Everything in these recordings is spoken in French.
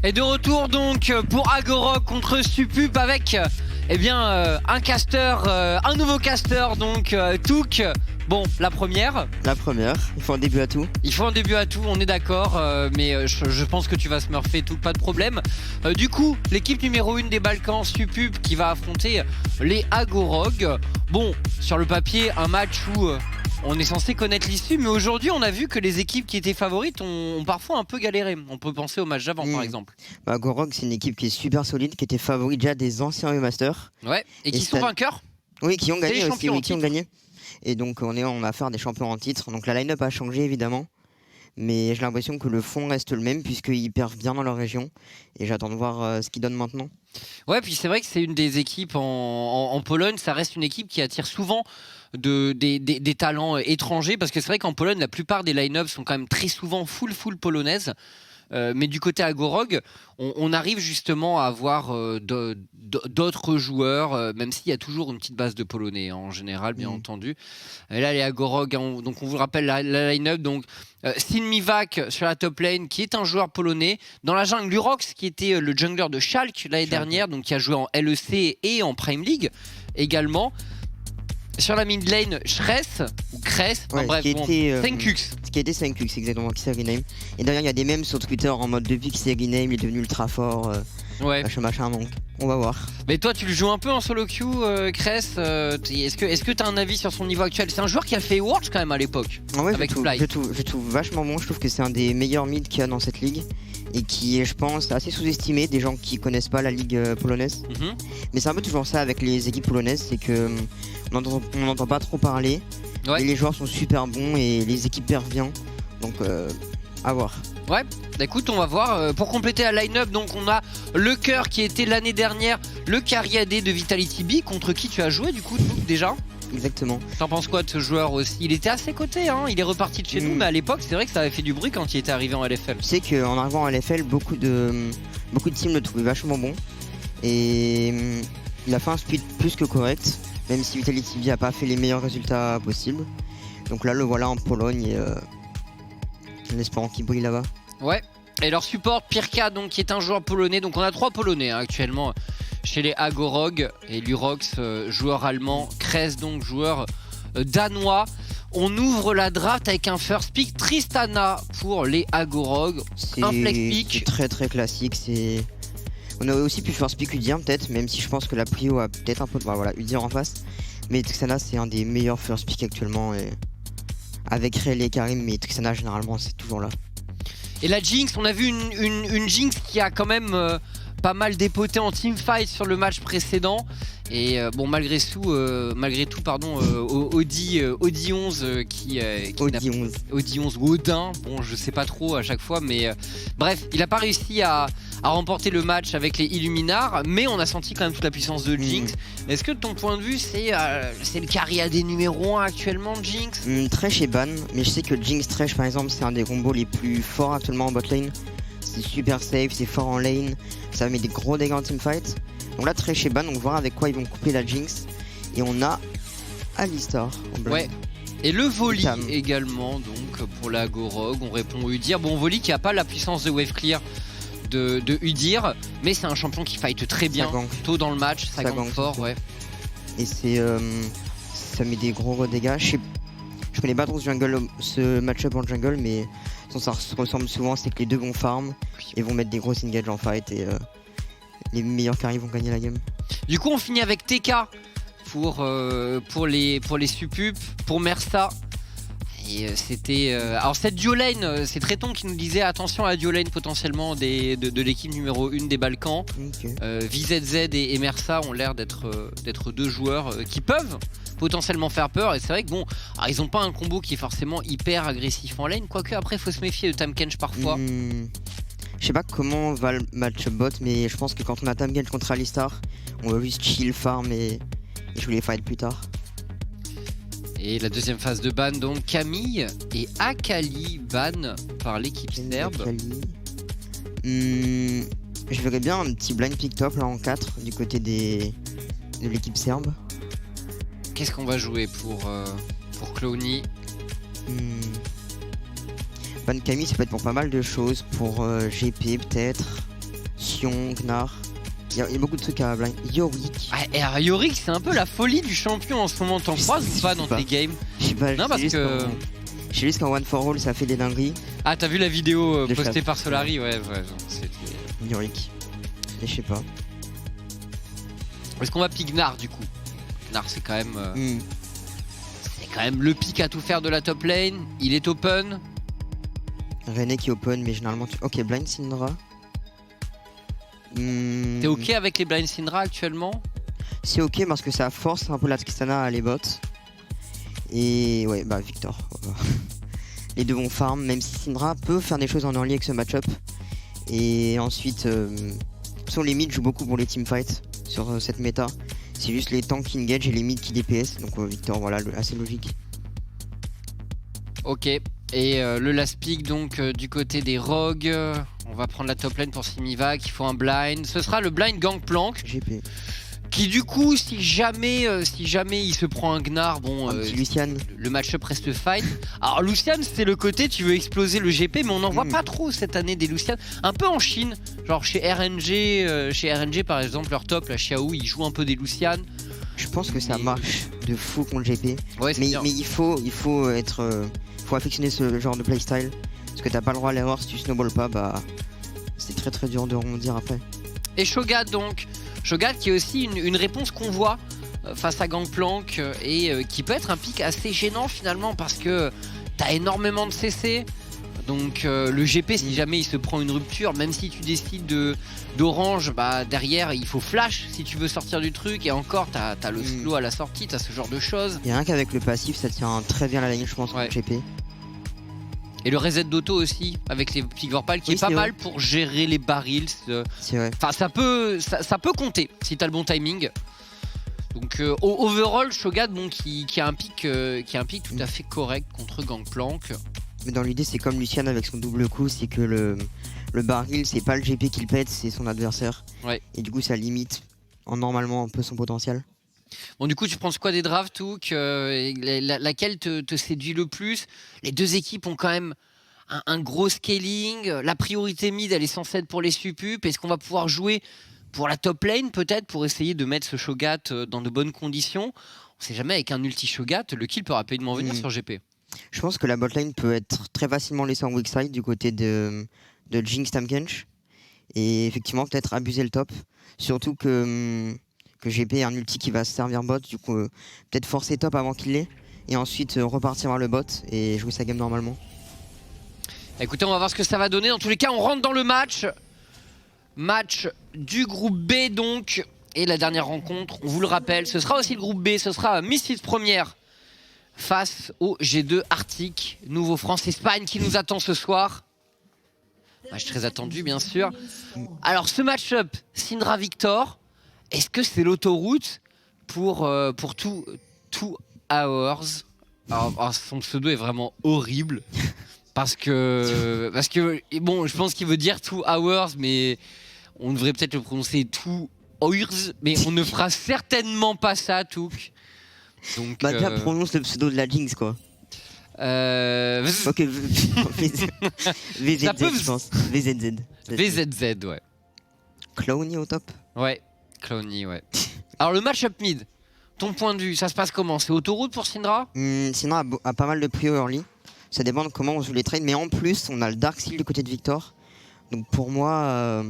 Et de retour donc pour Agorog contre Supup avec un caster, un nouveau caster donc Touk. Bon, la première, il faut un début à tout. On est d'accord, mais je pense que tu vas smurfer Touk, pas de problème. Du coup, l'équipe numéro 1 des Balkans, Supup, qui va affronter les Agorog. Bon, sur le papier, un match où on est censé connaître l'issue, mais aujourd'hui on a vu que les équipes qui étaient favorites ont parfois un peu galéré. On peut penser au match d'avant par exemple. Agorog, c'est une équipe qui est super solide, qui était favorite déjà des anciens E-Masters. Ouais, et qui sont vainqueurs. Oui, qui ont gagné aussi, qui ont gagné. Et donc on est en affaire des champions en titre. Donc la line-up a changé évidemment, mais j'ai l'impression que le fond reste le même puisqu'ils performent bien dans leur région. Et j'attends de voir ce qu'ils donnent maintenant. Ouais, puis c'est vrai que c'est une des équipes en Pologne, ça reste une équipe qui attire souvent des talents étrangers, parce que c'est vrai qu'en Pologne, la plupart des line-up sont quand même très souvent full polonaises. Mais du côté Agorog, on arrive justement à avoir d'autres joueurs, même s'il y a toujours une petite base de polonais en général, bien entendu. Et là, les Agorog, donc on vous rappelle la line-up. Donc Sinmivak sur la top lane, qui est un joueur polonais. Dans la jungle, Lurox, qui était le jungler de Schalke l'année dernière, donc qui a joué en LEC et en Prime League également. Sur la mid lane, Shress ou Kress, Senkux. Ce qui était Senkux, exactement, qui s'est rename. Et d'ailleurs, il y a des mèmes sur Twitter en mode depuis qu'il s'est rename, il est devenu ultra fort. Machin, donc on va voir. Mais toi, tu le joues un peu en solo queue, Kress. Est-ce que tu as un avis sur son niveau actuel? C'est un joueur qui a fait Worlds quand même à l'époque. Ouais, avec Fly. Je trouve vachement bon. Je trouve que c'est un des meilleurs mids qu'il y a dans cette ligue. Et qui est, je pense, assez sous-estimé des gens qui connaissent pas la ligue polonaise. Mais c'est un peu toujours ça avec les équipes polonaises, c'est que on n'entend pas trop parler. Et les joueurs sont super bons et les équipes perdent bien. Donc à voir. Ouais, écoute, on va voir. Pour compléter la line-up, donc on a le cœur qui était l'année dernière le carry AD de Vitality B, contre qui tu as joué du coup déjà. Exactement. T'en penses quoi de ce joueur aussi? Il était à ses côtés, hein. Il est reparti de chez nous, mais à l'époque, c'est vrai que ça avait fait du bruit quand il était arrivé en LFL. Tu sais qu'en arrivant en LFL, beaucoup de teams le trouvaient vachement bon. Et il a fait un split plus que correct, même si Vitality B a pas fait les meilleurs résultats possibles. Donc là, le voilà en Pologne et en espérant qu'il brille là-bas. Ouais. Et leur support, Pirka, donc, qui est un joueur polonais. Donc on a 3 polonais actuellement chez les Agorog, et Lurox, joueur allemand, Kress, donc joueur danois. On ouvre la draft avec un first pick Tristana pour les Agorog. Un flex pick. C'est très très classique. On aurait aussi pu first pick Udyr peut-être, même si je pense que la prio a peut-être un peu de Udyr en face. Mais Tristana, c'est un des meilleurs first pick actuellement. Et avec Rayleigh et Karim, mais Tristana généralement c'est toujours là. Et la Jinx, on a vu une Jinx qui a quand même pas mal dépoté en teamfight sur le match précédent. Et bon, malgré tout, Audi 11 Audi 11 ou Odin, bon, je sais pas trop à chaque fois, mais bref, il a pas réussi à remporter le match avec les Illuminars, mais on a senti quand même toute la puissance de Jinx. Est-ce que de ton point de vue, c'est le carry AD numéro 1 actuellement, Jinx? Thresh est ban, mais je sais que Jinx Thresh par exemple, c'est un des combos les plus forts actuellement en bot lane. C'est super safe, c'est fort en lane, ça met des gros dégâts en teamfight. Donc là, Thresh est ban, donc voir avec quoi ils vont couper la Jinx. Et on a Alistar en blanc. Ouais. Et le Volley également, donc pour la Agorog, on répond au Udyr. Bon, Volley qui a pas la puissance de wave clear de Udyr, mais c'est un champion qui fight très bien tôt dans le match, ça gagne fort, ouais. Et ça met des gros dégâts. Je connais pas trop ce match-up en jungle, mais ça se ressemble souvent, c'est que les deux vont farm et vont mettre des grosses engages en fight et les meilleurs carry vont gagner la game. Du coup, on finit avec TK pour les Supup, pour Mersa. Et c'était. Alors, cette duo lane, c'est Tréton qui nous disait attention à la duo lane potentiellement de l'équipe numéro 1 des Balkans. VZZ et Mersa ont l'air d'être deux joueurs qui peuvent potentiellement faire peur. Et c'est vrai que bon, alors, ils ont pas un combo qui est forcément hyper agressif en lane, quoique après, faut se méfier de Tahm parfois. Je sais pas comment va le match bot, mais je pense que quand on a Tahm contre Alistar, on va juste chill, farm et jouer les fights plus tard. Et la deuxième phase de ban, donc Camille et Akali ban par l'équipe serbe. Je verrais bien un petit blind pick top là en 4 du côté de l'équipe serbe. Qu'est-ce qu'on va jouer pour Clowny? Ban Camille, ça peut être pour pas mal de choses, pour GP peut-être. Sion, Gnar. Il y a beaucoup de trucs à blind. Yorick. Ah, et Yorick, c'est un peu la folie du champion en ce moment. T'en croises ou pas dans tes games? Je sais pas, non, parce que. Je sais juste qu'en One for All, ça fait des dingueries. Ah, t'as vu la vidéo postée par Solari? Ouais, c'était. Yorick. Et je sais pas. Est-ce qu'on va pick Gnar du coup? Gnar, c'est quand même. C'est quand même le pick à tout faire de la top lane. Il est open. René qui open, mais généralement. Ok, blind Syndra. T'es ok avec les blind Syndra actuellement? C'est ok parce que ça force un peu la Tristana à aller bot. Et ouais, bah Victor. Les deux vont farm, même si Syndra peut faire des choses en early avec ce match-up. Et ensuite, sur les mid joue beaucoup pour les teamfights sur cette méta. C'est juste les tanks qui engage et les mid qui DPS. Donc Victor, voilà, assez logique. Ok. Et le last pick donc du côté des rogues. On va prendre la top lane pour Simivac. Il faut un blind. Ce sera le blind Gangplank. GP. Qui du coup, si jamais il se prend un Gnar, bon, Lucian. le match-up reste fight. Alors Lucian, c'est le côté, tu veux exploser le GP, mais on n'en voit pas trop cette année des Lucian. Un peu en Chine, genre chez RNG par exemple, leur top, la Xiao, ils jouent un peu des Lucian. Je pense que ça marche de fou contre GP. Ouais, mais il faut affectionner ce genre de playstyle. Parce que t'as pas le droit à l'erreur, si tu snowball pas, bah c'est très dur de rebondir après. Et Shogat donc. Shogat qui est aussi une réponse qu'on voit face à Gangplank et qui peut être un pick assez gênant finalement parce que t'as énormément de CC. Donc le GP, si jamais il se prend une rupture, même si tu décides d'orange, bah derrière il faut flash si tu veux sortir du truc. Et encore, t'as le slow à la sortie, t'as ce genre de choses. Et rien qu'avec le passif, ça tient très bien la ligne, je pense, ouais. GP. Et le reset d'auto aussi, avec les pics Vorpal, qui est pas mal pour gérer les barils. C'est vrai. Enfin, ça peut compter si t'as le bon timing. Donc overall, Shogat bon, qui a un pic tout à fait correct contre Gangplank. Mais dans l'idée, c'est comme Lucian avec son double coup, c'est que le baril, c'est pas le GP qui le pète, c'est son adversaire. Ouais. Et du coup, ça limite normalement un peu son potentiel. Bon, du coup, tu penses quoi des drafts, Touk? Laquelle te séduit le plus? Les deux équipes ont quand même un gros scaling. La priorité mid, elle est censée être pour les supup. Est-ce qu'on va pouvoir jouer pour la top lane, peut-être, pour essayer de mettre ce Shogat dans de bonnes conditions? On sait jamais, avec un ulti Shogat, le kill peut rapidement venir sur GP. Je pense que la bot lane peut être très facilement laissée en weak side du côté de Jinx Tamkench. Et effectivement, peut-être abuser le top. Surtout que GP est un ulti qui va se servir bot, du coup peut-être forcer top avant qu'il l'ait et ensuite repartir vers le bot et jouer sa game normalement. Écoutez, on va voir ce que ça va donner. Dans tous les cas, on rentre dans le match. Match du groupe B donc. Et la dernière rencontre, on vous le rappelle, ce sera aussi le groupe B, ce sera Misfits première face au G2 Arctic, nouveau France-Espagne qui nous attend ce soir. Match très attendu bien sûr. Alors ce match-up, Syndra Victor. Est-ce que c'est l'autoroute pour Two Hours? Alors, son pseudo est vraiment horrible parce que bon, je pense qu'il veut dire 2 hours, mais on devrait peut-être le prononcer 2 hours, mais on ne fera certainement pas ça, Touk. Donc bah déjà prononce le pseudo de la Jinx quoi. Ok, VZZ je pense. VZZ. VZZ, ouais. Clowny au top. Ouais. Clowny, ouais. Alors le match-up mid, ton point de vue, ça se passe comment? C'est autoroute pour Syndra? Syndra a pas mal de prio early. Ça dépend de comment on joue les trades, mais en plus on a le Dark Seal du côté de Victor. Donc pour moi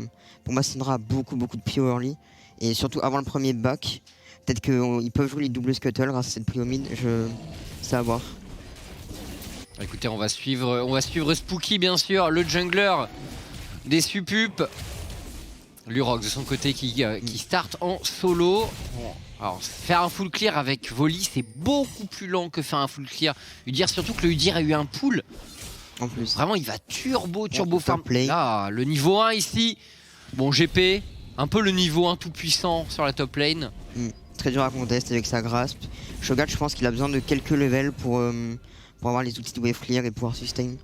Syndra a beaucoup de prio early. Et surtout avant le premier back, peut-être qu'ils peuvent jouer les double scuttle grâce à cette prio mid, c'est à voir. Écoutez, on va suivre Spooky bien sûr, le jungler des supup. L'Urok de son côté qui start en solo. Bon, alors faire un full clear avec Volley, c'est beaucoup plus lent que faire un full clear. Udyr, surtout que le Udyr a eu un pull. En plus. Vraiment, il va turbo farm. Là, le niveau 1 ici. Bon, GP, un peu le niveau 1 tout puissant sur la top lane. Très dur à contester avec sa grasp. Shogat, je pense qu'il a besoin de quelques levels pour avoir les outils de wave clear et pouvoir sustain.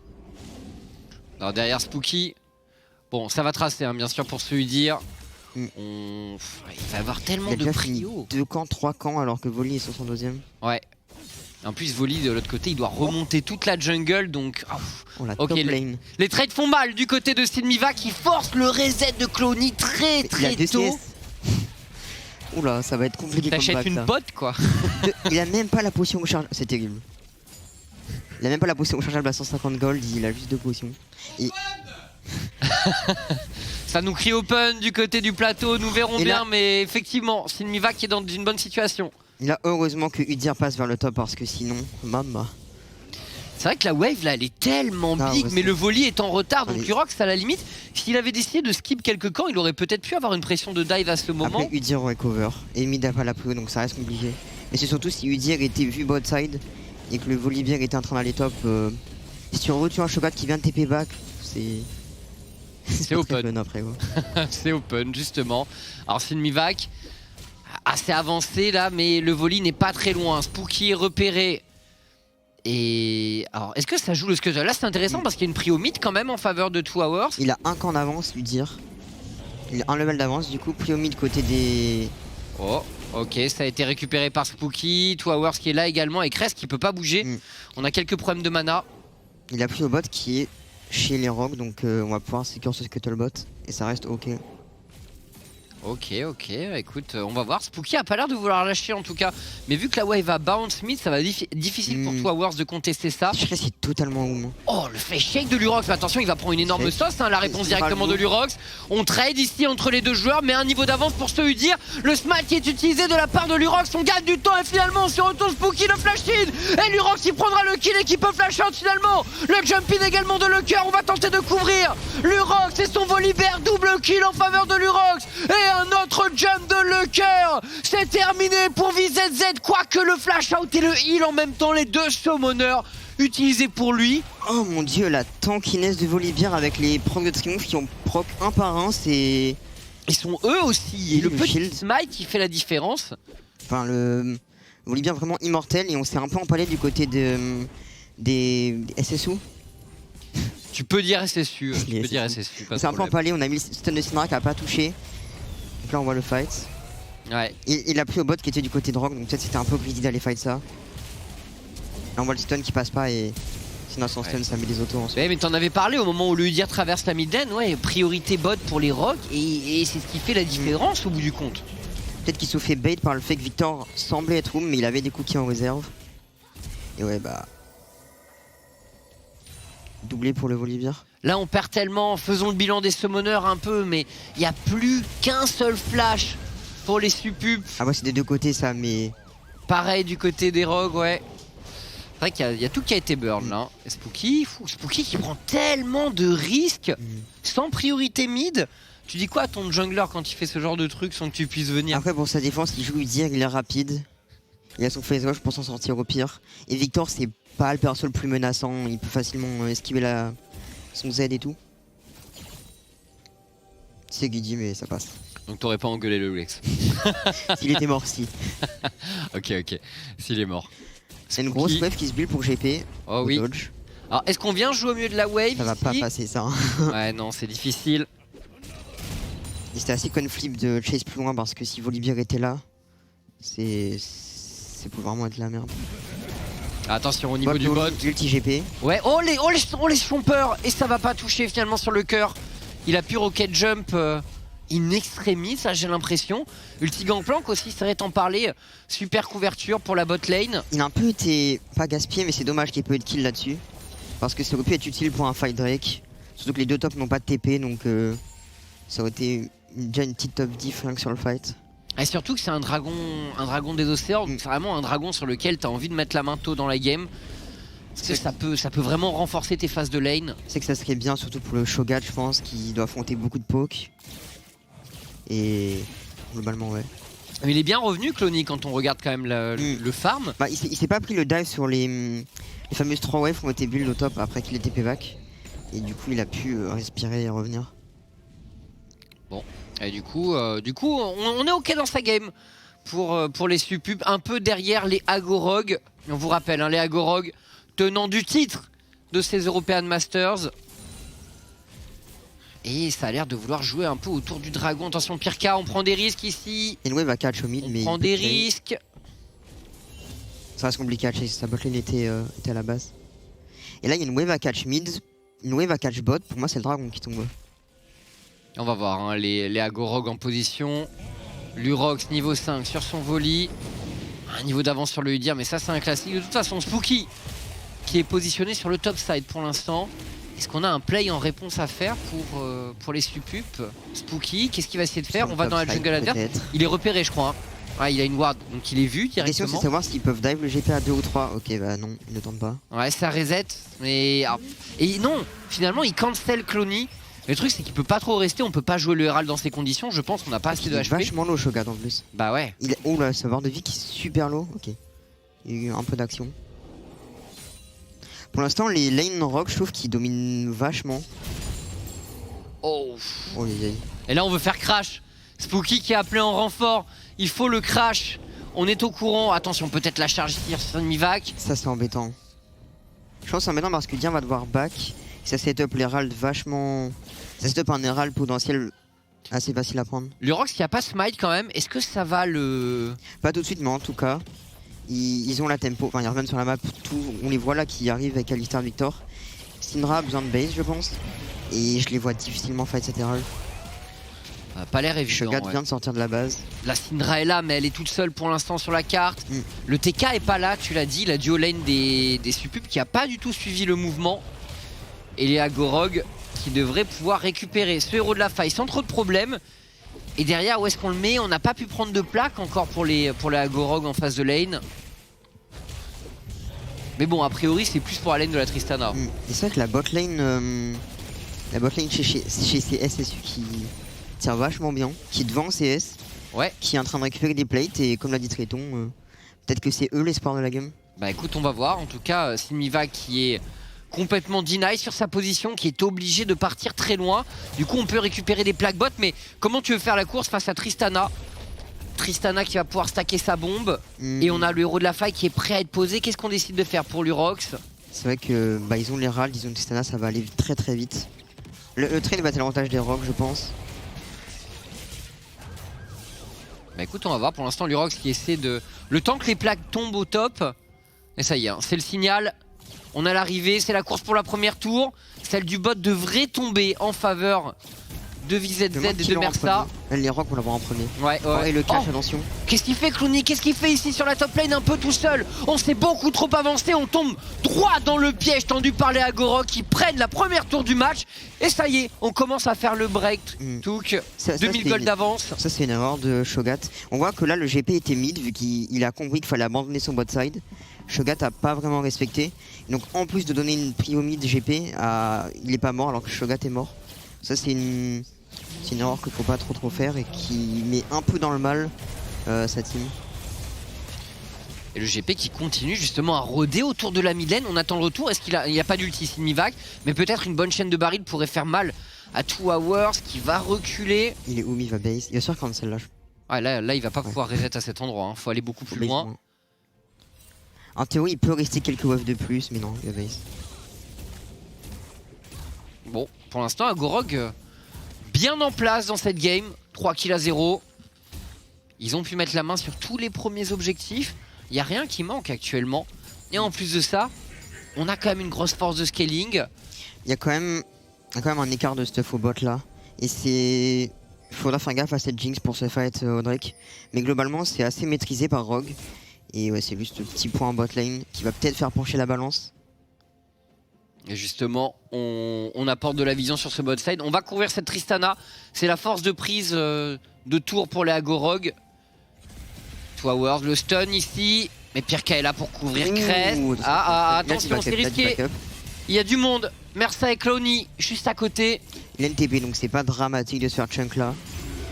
Alors derrière Spooky. Bon, ça va tracer, hein, bien sûr, pour ce Udyr. Il va avoir tellement de prio. 2 camps, 3 camps, alors que Volley est sur son deuxième. Ouais. En plus, Voli de l'autre côté, il doit remonter toute la jungle, donc... Ok, les trades font mal du côté de Silmiva qui force le reset de Clony très tôt. Oula, ça va être compliqué. T'achètes une pote quoi. Il a même pas la potion rechargeable, c'est terrible. Il a même pas la potion rechargeable à 150 gold, il a juste 2 potions. Et... Ça nous crie open du côté du plateau, nous verrons bien, mais effectivement, Silmiva qui est dans une bonne situation. Il a heureusement que Udyr passe vers le top parce que sinon, maman. C'est vrai que la wave là elle est tellement big, mais le Voli est en retard, donc Lurox à la limite, s'il avait décidé de skip quelques camps, il aurait peut-être pu avoir une pression de dive à ce moment. Après Udyr aurait cover, et mid a pas la prio, donc ça reste compliqué. Mais c'est surtout si Udyr était vu bot side, et que le Volibear était en train d'aller top, si tu retures un Shogat qui vient de TP back, c'est open après. C'est open justement. Alors Silmivac, assez avancé là, mais le Voli n'est pas très loin. Spooky est repéré. Et alors, est-ce que ça joue le scuttle? Là, c'est intéressant parce qu'il y a une prio mid quand même en faveur de 2 Hours. Il a un camp d'avance, lui dire. Il a un level d'avance, du coup, prio mid côté des. Oh, ok, ça a été récupéré par Spooky. 2 Hours qui est là également et Crest qui peut pas bouger. On a quelques problèmes de mana. Il a pris au bot qui est chez les rogues, donc on va pouvoir secure ce scuttle bot et ça reste ok. Ok, écoute, on va voir. Spooky a pas l'air de vouloir lâcher en tout cas. Mais vu que la wave va bounce mid, ça va être difficile pour 2 Hours de contester ça. Je sais c'est totalement oum. Oh, le flash shake de Lurox. Mais attention, il va prendre une énorme sauce. La réponse directement de Lurox. On trade ici entre les deux joueurs, mais un niveau d'avance pour se Udyr. Le smite qui est utilisé de la part de Lurox. On gagne du temps et finalement on se retourne Spooky le flash in. Et Lurox il prendra le kill et qui peut flash out finalement. Le jump in également de Lecœur. On va tenter de couvrir Lurox et son Volibear. Double kill en faveur de Lurox. Et un autre jump de Lecœur. C'est terminé pour VZZ. Quoique le flash out et le heal en même temps, les deux summoners utilisés pour lui. Oh mon dieu, la tankiness de Volibear avec les procs de triomphe qui ont proc un par un, c'est... Ils sont eux aussi. Et le petit smite qui fait la différence. Enfin, le Volibear vraiment immortel et on s'est un peu empalé du côté des SSU. Tu peux dire SSU. Tu peux dire SSU. C'est un peu empalé, on a mis le stun de Cinemark qui a pas touché. Donc là on voit le fight. Ouais. Il a pris au bot qui était du côté de Rogue, donc peut-être c'était un peu greedy d'aller fight ça. Là on voit le stun qui passe pas et sinon son stun ça met des autos ensuite. Ouais, mais t'en avais parlé au moment où le Udyr traverse la mid lane, ouais, priorité bot pour les Rogue et c'est ce qui fait la différence au bout du compte. Peut-être qu'il se fait bait par le fait que Victor semblait être room mais il avait des cookies en réserve. Et ouais bah... Doublé pour le Volibear. Là on perd tellement, faisons le bilan des summoners un peu, mais il n'y a plus qu'un seul flash pour les suppubs. Ah ouais c'est des deux côtés ça, mais... Pareil du côté des Rogues, ouais. C'est vrai qu'il y a tout qui a été burn là. Et Spooky qui prend tellement de risques sans priorité mid. Tu dis quoi à ton jungler quand il fait ce genre de truc sans que tu puisses venir? Après pour sa défense il joue Udyr, il est rapide. Il a son face rush pour s'en sortir au pire. Et Victor c'est pas le perso le plus menaçant, il peut facilement esquiver son Z et tout. C'est greedy mais ça passe. Donc t'aurais pas engueulé le Rex. S'il était mort si. Ok, s'il est mort. C'est une grosse wave qui se build pour GP. Oh oui. Dodge. Alors est-ce qu'on vient jouer au milieu de la wave? Ça va pas passer ça. Ouais non c'est difficile. Et c'était assez conflip de chase plus loin parce que si Volibear était là, c'est pour vraiment être la merde. Attention au niveau du bot. Ulti GP. Ouais, oh les font peur. Et ça va pas toucher finalement sur le cœur. Il a pu rocket jump in extremis, ça j'ai l'impression. Ulti gangplank aussi, ça serait en parler. Super couverture pour la bot lane. Il a un peu été, pas gaspillé, mais c'est dommage qu'il y ait peu de kills là-dessus. Parce que ça aurait pu être utile pour un fight Drake. Surtout que les deux tops n'ont pas de TP, donc ça aurait été déjà une petite top diff rien que sur le fight. Et surtout que c'est un dragon des océans, donc c'est vraiment un dragon sur lequel tu as envie de mettre la main tôt dans la game. Parce que ça peut vraiment renforcer tes phases de lane. C'est que ça serait bien, surtout pour le Shogat, je pense, qui doit affronter beaucoup de poke. Et globalement, ouais. Mais il est bien revenu, Clony, quand on regarde quand même le farm. Bah, il s'est pas pris le dive sur les fameuses 3 waves qui ont été build au top après qu'il était payback. Et du coup, il a pu respirer et revenir. Bon. Et du coup, on est ok dans sa game pour les suppubs, un peu derrière les Agorog. On vous rappelle, hein, les Agorog, tenants du titre de ces European Masters. Et ça a l'air de vouloir jouer un peu autour du dragon. Attention, Pirka, on prend des risques ici. Et Enway va catch au mid, mais on prend des risques. Ça reste compliqué à catcher, sa botlane était à la base. Et là, il y a une wave à catch mid, une wave à catch bot. Pour moi, c'est le dragon qui tombe. On va voir hein, les Agorog en position. Lurox niveau 5 sur son volley. Un niveau d'avance sur le Udyr, mais ça, c'est un classique. De toute façon, Spooky qui est positionné sur le top side pour l'instant. Est-ce qu'on a un play en réponse à faire pour les Supup? Spooky, qu'est-ce qu'il va essayer de faire? On va dans la jungle adverse. Il est repéré, je crois. Hein. Ouais, il a une ward, donc il est vu directement. La question, c'est savoir s'ils peuvent dive le GP à 2 ou 3. Ok, bah non, ils ne tentent pas. Ouais, ça reset, mais... Alors... Et non, finalement, il cancel Clony. Le truc, c'est qu'il peut pas trop rester, on peut pas jouer le Herald dans ces conditions. Je pense qu'on n'a pas assez de HP. Il est vachement low, Shogat en plus. Bah ouais. Oh là, sa barre de vie qui est super low. Ok. Il y a eu un peu d'action. Pour l'instant, les lane rock, je trouve qu'ils dominent vachement. Oh. Oh, et là, on veut faire crash. Spooky qui a appelé en renfort. Il faut le crash. On est au courant. Attention, peut-être la charge sur Mivac. Ça, c'est embêtant. Je pense que c'est embêtant parce que Dien va devoir back. Ça set up l'Herald vachement. Ça set up un Herald potentiel assez facile à prendre. Lurox qui a pas smite quand même. Est-ce que ça va le. Pas tout de suite, mais en tout cas, ils ont la tempo. Enfin, ils reviennent sur la map. On les voit là qui arrivent avec Alistar Victor. Syndra a besoin de base, je pense. Et je les vois difficilement fight cet Herald. Pas l'air évident. Shogat vient de sortir de la base. La Syndra est là, mais elle est toute seule pour l'instant sur la carte. Le TK est pas là, tu l'as dit. La duo lane des Supup qui a pas du tout suivi le mouvement. Et les Agorog qui devraient pouvoir récupérer ce héros de la faille sans trop de problèmes. Et derrière, où est-ce qu'on le met? On n'a pas pu prendre de plaque encore pour les Agorog en face de lane. Mais bon, a priori, c'est plus pour la lane de la Tristana. Et c'est vrai que la bot lane chez ces SSU qui tire vachement bien, qui est devant CS, ouais, qui est en train de récupérer des plates. Et comme l'a dit Tréton, peut-être que c'est eux l'espoir de la game. Bah écoute, on va voir. En tout cas, Simiva qui est complètement deny sur sa position, qui est obligé de partir très loin. Du coup, on peut récupérer des plaques bottes, mais comment tu veux faire la course face à Tristana? Tristana qui va pouvoir stacker sa bombe. Et on a le héros de la faille qui est prêt à être posé. Qu'est-ce qu'on décide de faire pour Lurox? C'est vrai que ils ont l'Herald, ils ont Tristana, ça va aller très très vite. Le trade va être l'avantage des Rocs, je pense. Bah écoute, on va voir. Pour l'instant, Lurox qui essaie de... Le temps que les plaques tombent au top. Et ça y est, hein, c'est le signal. On a l'arrivée, c'est la course pour la première tour. Celle du bot devrait tomber en faveur de VZZ et de Mersa. Les Rocs vont l'avoir en premier. Ouais, et le cash, attention. Qu'est-ce qu'il fait, Clowny? Qu'est-ce qu'il fait ici sur la top lane un peu tout seul? On s'est beaucoup trop avancé, on tombe droit dans le piège tendu par les Agorog qui prennent la première tour du match. Et ça y est, on commence à faire le break. Touk, 2000 gold d'avance. Ça, c'est une erreur de Shogat. On voit que là, le GP était mid vu qu'il a compris qu'il fallait abandonner son bot side. Shogat a pas vraiment respecté. Donc en plus de donner une prio mid GP, il est pas mort alors que Shogat est mort. Ça c'est une erreur qu'il faut pas trop faire et qui met un peu dans le mal sa team. Et le GP qui continue justement à rôder autour de la mid lane. On attend le retour. Est-ce qu'il n'y a pas d'ulti Simivac, mais peut-être une bonne chaîne de barils pourrait faire mal à 2 Hours qui va reculer. Il est où? Il va base. Il va sur cancel là. Ouais, là il va pas pouvoir reset à cet endroit. Hein. Faut aller beaucoup plus loin. En théorie, il peut rester quelques waves de plus, mais non, il va base. Bon, pour l'instant, Agorog bien en place dans cette game. 3 kills à 0. Ils ont pu mettre la main sur tous les premiers objectifs. Il n'y a rien qui manque actuellement. Et en plus de ça, on a quand même une grosse force de scaling. Il y a quand même un écart de stuff au bot là. Et c'est... Il faudra faire gaffe à cette Jinx pour se fight au Drake. Mais globalement, c'est assez maîtrisé par Rogue. Et ouais, c'est juste ce petit point en bot lane qui va peut-être faire pencher la balance. Et justement, on apporte de la vision sur ce bot side. On va couvrir cette Tristana. C'est la force de prise de tour pour les Agorog. 2 Hours, le stun ici. Mais Pirka est là pour couvrir Crest. Attention, c'est risqué. Il y a du monde. Mersa et Clowny juste à côté. Il a une TP, donc c'est pas dramatique de se faire chunk là.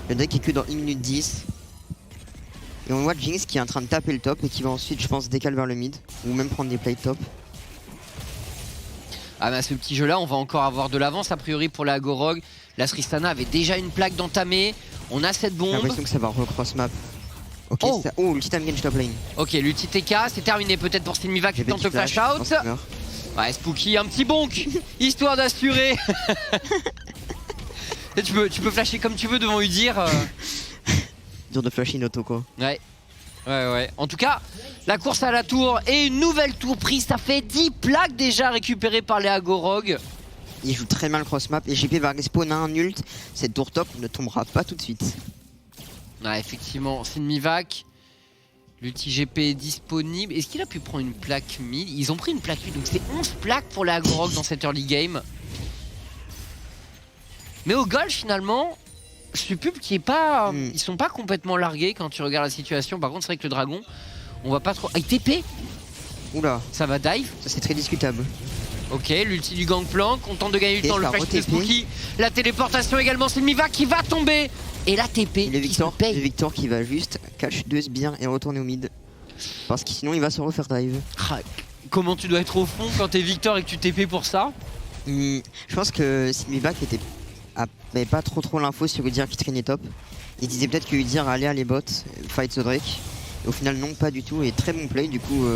Le deck est que dans 1 minute 10. Et on voit Jinx qui est en train de taper le top et qui va ensuite, je pense, décaler vers le mid. Ou même prendre des plays top. Ah bah ce petit jeu là, on va encore avoir de l'avance a priori pour la Agorog. La Tristana avait déjà une plaque d'entamée. On a cette bombe. J'ai l'impression que ça va recross map. Ok, l'ulti time game top lane. Ok, l'ulti TK, c'est terminé peut-être pour Simiva qui tente le flash out. Ouais, Spooky, un petit bonk, histoire d'assurer. tu peux flasher comme tu veux devant Udyr. Dur de flasher une auto quoi. Ouais. Ouais. En tout cas, la course à la tour et une nouvelle tour prise. Ça fait 10 plaques déjà récupérées par les Agorog. Il joue très bien le cross-map et GP va respawn à un ult. Cette tour top ne tombera pas tout de suite. Ouais, effectivement, c'est une Mivac. L'ulti GP est disponible. Est-ce qu'il a pu prendre une plaque mid? Ils ont pris une plaque mid, donc c'est 11 plaques pour les Agorog dans cette early game. Mais au goal, finalement, Supub qui est pas... Ils sont pas complètement largués quand tu regardes la situation. Par contre, c'est vrai que le dragon, on va pas trop... Ah, il TP. Oula. Ça va dive. Ça, c'est très discutable. Ok, l'ulti du Gangplank, on tente de gagner du temps, le flash de Spooky. La téléportation également, c'est le Mivac qui va tomber. Et la TP le qui se paye. Le Victor qui va juste catch 2 sbires et retourner au mid. Parce que sinon il va se refaire dive. Comment tu dois être au fond quand t'es Victor et que tu TP pour ça? Je pense que si Mivac avait pas trop l'info sur Udyr qui traînait top, il disait peut-être que Udyr allait à les bots, fight the Drake. Et au final non, pas du tout, et très bon play du coup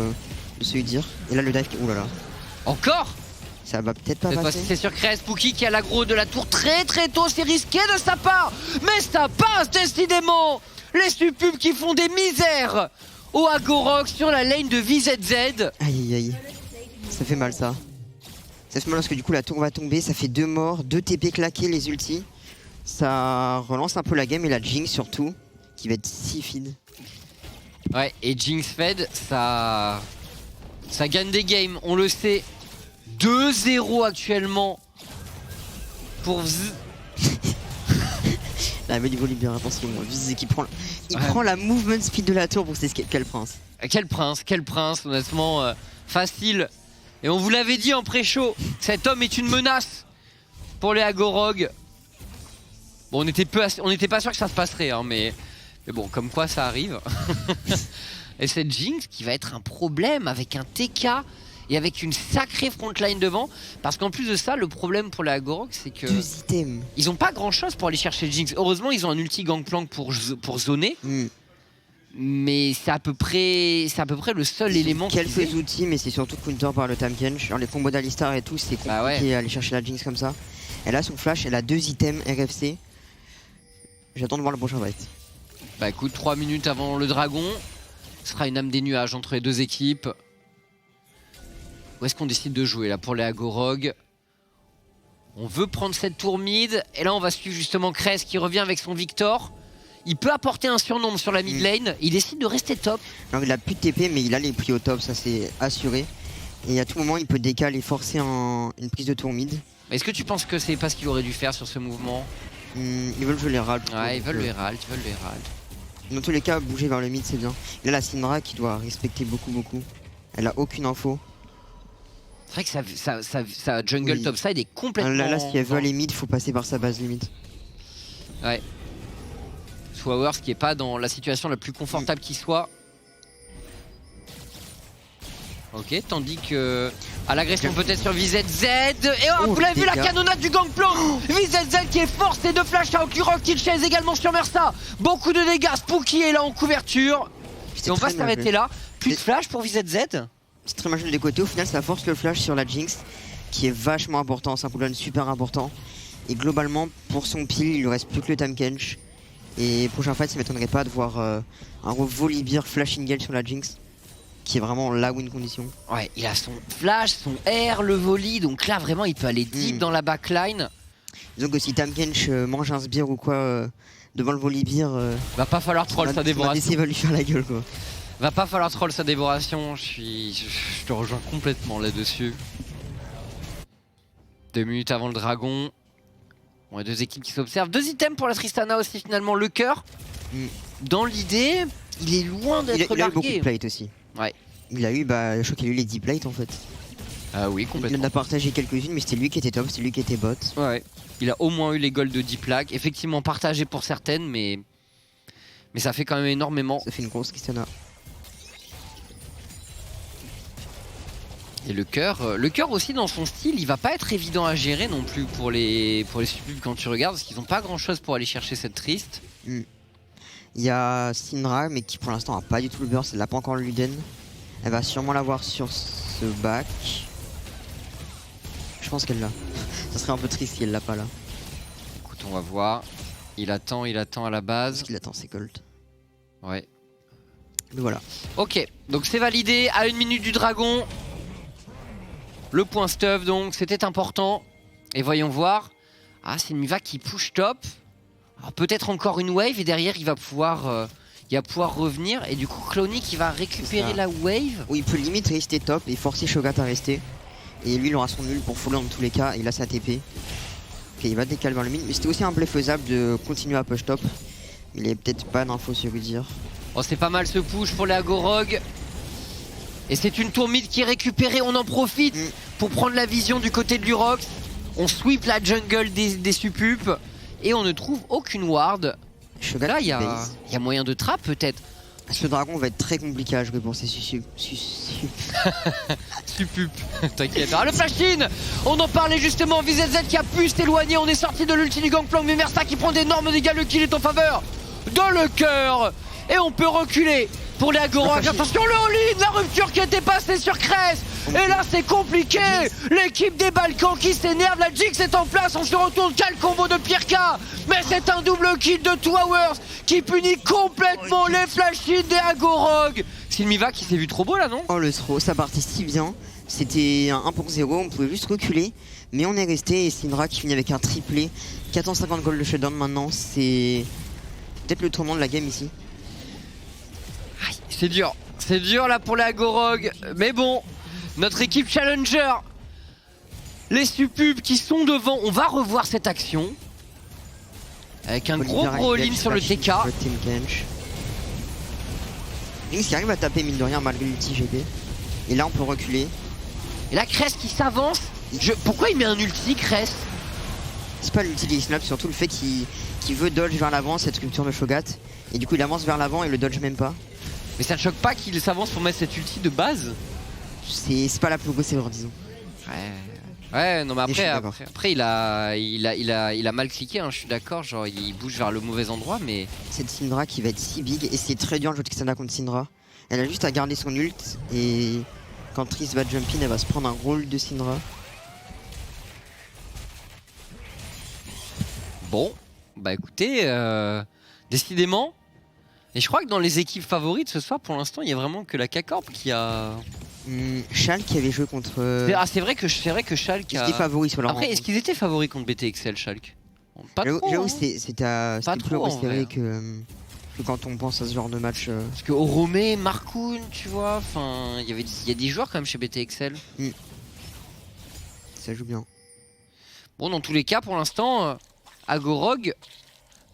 de ce Udyr. Et là le dive, oulala. Encore? Ça va peut-être pas passer. C'est sur Krez, Spooky qui a l'aggro de la tour très tôt, c'est risqué de sa part. Mais ça passe décidément. Les Supubs qui font des misères au Agorog sur la lane de VZZ. Aïe. Ça fait mal ça. Ça fait mal parce que du coup la tour va tomber, ça fait 2 morts, 2 TP claqués les ultis. Ça relance un peu la game et la Jinx surtout, qui va être si feed. Ouais, et Jinx fed, ça gagne des games, on le sait. 2-0 actuellement pour Vz. Là, mais il évolue bien, attention. Vz qui prend, prend la movement speed de la tour pour c'est quel prince. Quel prince, honnêtement, facile. Et on vous l'avait dit en pré-show, cet homme est une menace pour les Agorog. Bon, on n'était pas sûr que ça se passerait, hein, mais bon, comme quoi ça arrive. Et cette Jinx qui va être un problème avec un TK et avec une sacrée frontline devant. Parce qu'en plus de ça, le problème pour les Agorog, c'est que 2 items. Ils ont pas grand chose pour aller chercher Jinx. Heureusement, ils ont un ulti Gangplank pour zoner. Mais c'est à peu près le seul élément. Quelques outils, mais c'est surtout counter par le Tahm-Kench. Genre les combos d'Alistar et tout, c'est compliqué à aller chercher la Jinx comme ça. Elle a son flash, elle a 2 items RFC. J'attends de voir le prochain fight. Bah écoute, 3 minutes avant le dragon. Ce sera une âme des nuages entre les deux équipes. Où est-ce qu'on décide de jouer là pour les Agorog? On veut prendre cette tour mid. Et là on va suivre justement Krez qui revient avec son Victor. Il peut apporter un surnombre sur la mid lane. Il décide de rester top. Alors il a plus de TP mais il a les prix au top, ça c'est assuré. Et à tout moment il peut décaler et forcer une prise de tour mid. Est-ce que tu penses que c'est pas ce qu'il aurait dû faire sur ce mouvement? Ils veulent jouer les Herald. Ouais, ils veulent le Herald, Dans tous les cas, bouger vers le mid c'est bien. Là la Syndra qui doit respecter beaucoup. Elle a aucune info. C'est vrai que sa jungle topside est complètement... Là si elle veut aller mid, faut passer par sa base limite. Ouais. Swowers qui est pas dans la situation la plus confortable qui soit. Ok, tandis que... à l'agression peut-être sur VZZ. Et vous l'avez vu, la canonnade du Gangplank. VZZ qui est forcé de flash out. Kurok qui chaise également sur Mersa. Beaucoup de dégâts. Spooky est là en couverture. Et on va s'arrêter là. Plus de flash pour VZZ. C'est très mal joué des côtés. Au final, ça force le flash sur la Jinx, qui est vachement important. C'est un cooldown super important. Et globalement, pour son pile, il lui reste plus que le Tahm-Kench. Et prochain fight, ça m'étonnerait pas de voir un Volibear flash Ingale sur la Jinx, qui est vraiment la win condition. Ouais, il a son flash, son R, le volley. Donc là, vraiment, il peut aller deep dans la backline. Disons que si Tahm-Kench mange un sbire ou quoi devant le Volibear, va pas falloir troll sa dévoration. Il va lui faire la gueule quoi. Va pas falloir troll sa dévoration, je te rejoins complètement là-dessus. 2 minutes avant le dragon. Bon, il y a 2 équipes qui s'observent. 2 items pour la Tristana aussi finalement, le cœur. Dans l'idée, il est loin d'être largué. Il a eu beaucoup de plates aussi. Ouais. Il a eu, je crois qu'il a eu les 10 plates en fait. Ah oui, complètement. Il en a partagé quelques-unes, mais c'était lui qui était top, c'était lui qui était bot. Ouais. Il a au moins eu les golds de 10 plaques. Effectivement partagé pour certaines, mais ça fait quand même énormément. Ça fait une grosse Tristana. Et le cœur aussi dans son style, il va pas être évident à gérer non plus pour les Supubs quand tu regardes, parce qu'ils ont pas grand chose pour aller chercher cette triste. Il y a Syndra, mais qui pour l'instant a pas du tout le burst, elle n'a pas encore le Luden. Elle va sûrement l'avoir sur ce back. Je pense qu'elle l'a. Ça serait un peu triste si elle l'a pas là. Écoute, on va voir. Il attend à la base. Ce qu'il attend, c'est Colt. Ouais. Voilà. Ok, donc c'est validé à 1 minute du dragon. Le point stuff donc, c'était important. Et voyons voir. Ah, c'est Miva qui push top. Alors peut-être encore une wave et derrière il va pouvoir revenir. Et du coup Clowny qui va récupérer la wave. Oui, il peut limite rester top et forcer Shogat à rester. Et lui il aura son nul pour follow dans tous les cas. Et là sa TP. Ok, il va décaler vers le mid. Mais c'était aussi un play faisable de continuer à push top. Il est peut-être pas d'infos sur Udyr. Oh, c'est pas mal ce push pour les Agorog. Et c'est une tour mid qui est récupérée. On en profite pour prendre la vision du côté de l'Urox. On sweep la jungle des Supup. Et on ne trouve aucune ward. Shogat là, il y a moyen de trap peut-être. Ce dragon va être très compliqué à jouer pour ses Supup. T'inquiète. Ah, le flash-in. On en parlait justement. VZZ qui a pu s'éloigner. On est sorti de l'ulti du Gangplank. Mais Mersa qui prend d'énormes dégâts. Le kill est en faveur de le cœur. Et on peut reculer pour les Agorog. Attention, le all-in, la rupture qui était passée sur Cress. Et là c'est compliqué. L'équipe des Balkans qui s'énerve. La Jinx est en place. On se retourne. Quel combo de Pirka. Mais c'est un double kill de 2 Hours qui punit complètement les flash-in des Agorog. C'est Miva qui s'est vu trop beau là, non? Oh le throw, ça partait si bien. C'était un 1 pour 0. On pouvait juste reculer. Mais on est resté. Et Syndra qui finit avec un triplé. 450 gold de shutdown maintenant. C'est peut-être le tournant de la game ici. C'est dur là pour les Agorog. Mais bon, notre équipe challenger, les Supup qui sont devant, on va revoir cette action. Avec un gros all-in sur le TK. Jinx qui arrive à taper mine de rien malgré l'ulti GP. Et là on peut reculer. Et là Cress qui s'avance. Pourquoi il met un ulti Cress? C'est pas l'ulti des snaps, surtout le fait qu'il veut dodge vers l'avant cette rupture de Shogat. Et du coup il avance vers l'avant et le dodge même pas. Mais ça ne choque pas qu'il s'avance pour mettre cette ulti de base? C'est pas la plus grosse erreur, disons. Ouais, non mais après il a mal cliqué, hein, je suis d'accord, genre il bouge vers le mauvais endroit, mais... Cette Syndra qui va être si big, et c'est très dur de jouer Tristana contre Syndra. Elle a juste à garder son ult, et quand Triss va jump in, elle va se prendre un gros ult de Syndra. Bon, bah écoutez, décidément... Et je crois que dans les équipes favorites ce soir, pour l'instant, il y a vraiment que la K-Corp qui a... Schalke qui avait joué contre... Ah, c'est vrai que Schalke a... Ils étaient favoris sur leur Après, est-ce qu'ils étaient favoris contre BTXL, Schalke? Pas trop, j'avoue, hein. c'était plus resserré que quand on pense à ce genre de match. Parce que Oromé, Markoun, tu vois, enfin, il y a des joueurs quand même chez BTXL. Ça joue bien. Bon, dans tous les cas, pour l'instant, Agorog,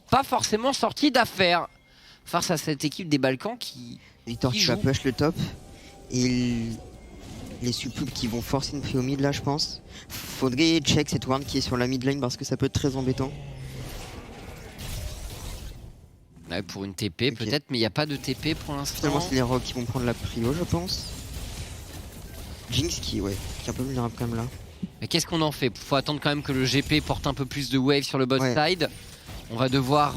pas forcément sorti d'affaire face à cette équipe des Balkans qui Victor qui va push le top. Et les Supup qui vont forcer une prio mid là, je pense. Faudrait check cette ward qui est sur la mid lane parce que ça peut être très embêtant. Ouais, pour une TP peut-être, mais il n'y a pas de TP pour l'instant. Finalement, c'est les Rocs qui vont prendre la prio, je pense. Jinx qui est un peu vulnérable quand même là. Mais qu'est-ce qu'on en fait? Faut attendre quand même que le GP porte un peu plus de wave sur le bot side. On va devoir